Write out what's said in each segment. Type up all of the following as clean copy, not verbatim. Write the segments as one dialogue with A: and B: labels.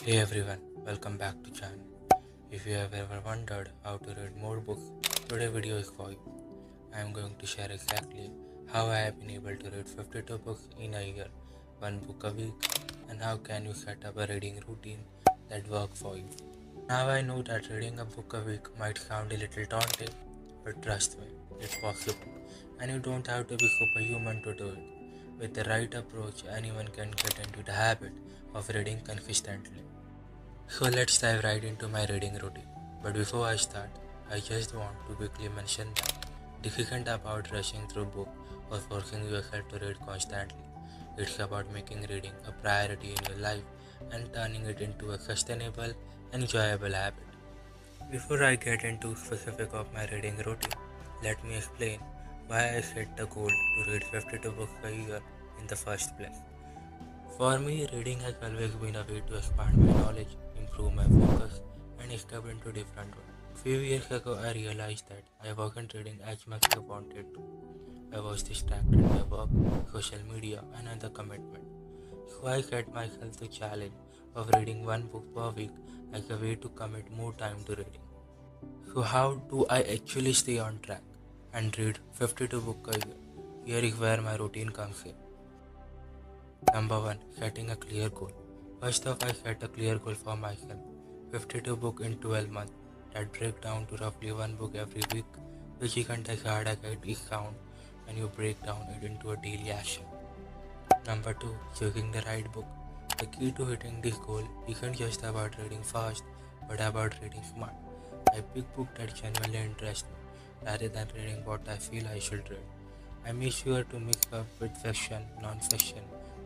A: Hey everyone, welcome back to channel. If you have ever wondered how to read more books, today's video is for you. I am going to share exactly how I have been able to read 52 books in a year, one book a week, and how can you set up a reading routine that works for you. Now I know that reading a book a week might sound a little daunting, but trust me, it's possible, and you don't have to be superhuman to do it. With the right approach, anyone can get into the habit of reading consistently. So let's dive right into my reading routine. But before I start, I just want to quickly mention that this isn't about rushing through book or forcing yourself to read constantly. It's about making reading a priority in your life and turning it into a sustainable, enjoyable habit. Before I get into specifics of my reading routine, let me explain why I set the goal to read 52 books a year in the first place. For me, reading has always been a way to expand my knowledge, improve my focus, and step into different worlds. A few years ago, I realized that I wasn't reading as much as I wanted to. I was distracted by work, social media, and other commitments. So I set myself the challenge of reading one book per week as a way to commit more time to reading. So how do I actually stay on track and read 52 books a year? Here is where my routine comes in. Number 1. Setting a clear goal. First off, I set a clear goal for myself. 52 books in 12 months. That break down to roughly one book every week, which isn't as hard as it sounds when you break down it into a daily action. Number 2. Choosing the right book. The key to hitting this goal isn't just about reading fast, but about reading smart. I pick books that genuinely interest me, rather than reading what I feel I should read. I make sure to mix up with fiction, non-fiction,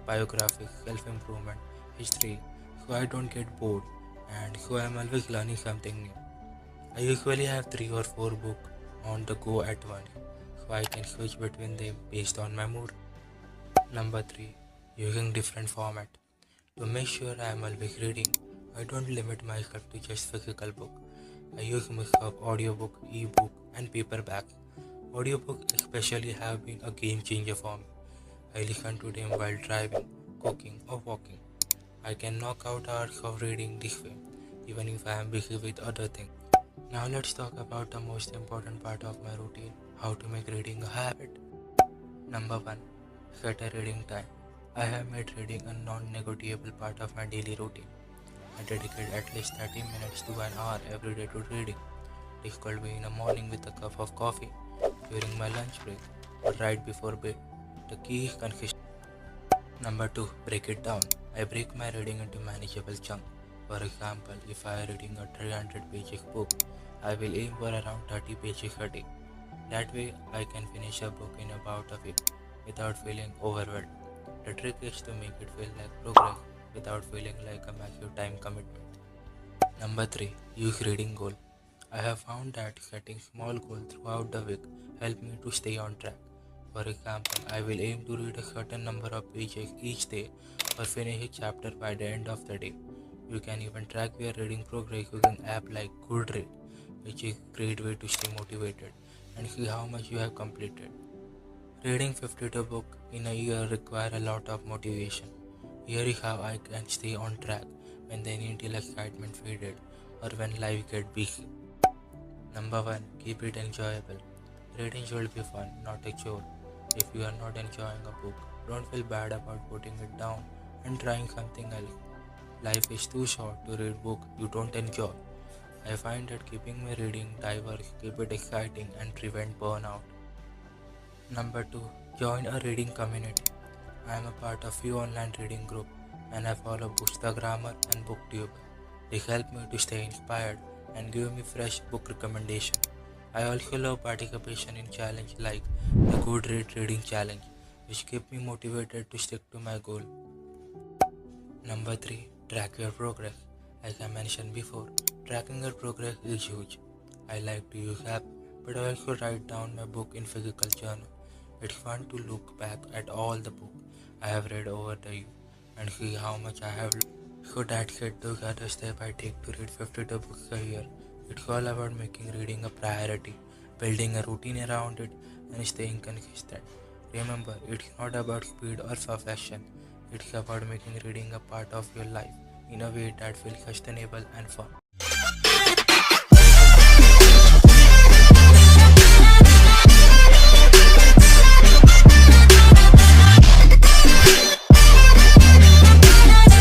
A: biography, self-improvement, history, so I don't get bored and so I'm always learning something new. I usually have 3 or 4 books on the go at once, so I can switch between them based on my mood. Number 3. Using different format. To make sure I am always reading, I don't limit myself to just physical book. I use mix of audiobook, ebook and paperback. Audiobooks especially have been a game changer for me. I listen to them while driving, cooking or walking. I can knock out hours of reading this way, even if I am busy with other things. Now let's talk about the most important part of my routine, how to make reading a habit. Number 1. Set a reading time. I have made reading a non-negotiable part of my daily routine. I dedicate at least 30 minutes to an hour every day to reading. This could be in the morning with a cup of coffee, during my lunch break, or right before bed. The key is consistency. Number 2. Break it down. I break my reading into manageable chunks. For example, if I am reading a 300 pages book, I will aim for around 30 pages a day. That way, I can finish a book in about a week without feeling overwhelmed. The trick is to make it feel like progress without feeling like a massive time commitment. Number 3. Use reading goal. I have found that setting small goals throughout the week help me to stay on track. For example, I will aim to read a certain number of pages each day or finish a chapter by the end of the day. You can even track your reading progress using an app like Goodread, which is a great way to stay motivated and see how much you have completed. Reading 52 books in a year requires a lot of motivation. Here is how I can stay on track when the initial excitement faded or when life gets busy. Number 1. Keep it enjoyable. Reading should be fun, not a chore. If you are not enjoying a book, don't feel bad about putting it down and trying something else. Life is too short to read books you don't enjoy. I find that keeping my reading diverse, keep it exciting and prevent burnout. Number 2. Join a reading community. I am a part of few online reading groups and I follow Bookstagrammar and BookTube. They help me to stay inspired and give me fresh book recommendations. I also love participation in challenges like the Goodreads Reading Challenge, which keep me motivated to stick to my goal. Number 3. Track your progress. As I mentioned before, tracking your progress is huge. I like to use apps, but I also write down my book in physical journal. It's fun to look back at all the books I have read over the year and see how much I have learned. So that's it, those are the steps I take to read 52 books a year. It's all about making reading a priority, building a routine around it, and staying consistent. Remember, it's not about speed or perfection. It's about making reading a part of your life in a way that feels sustainable and fun.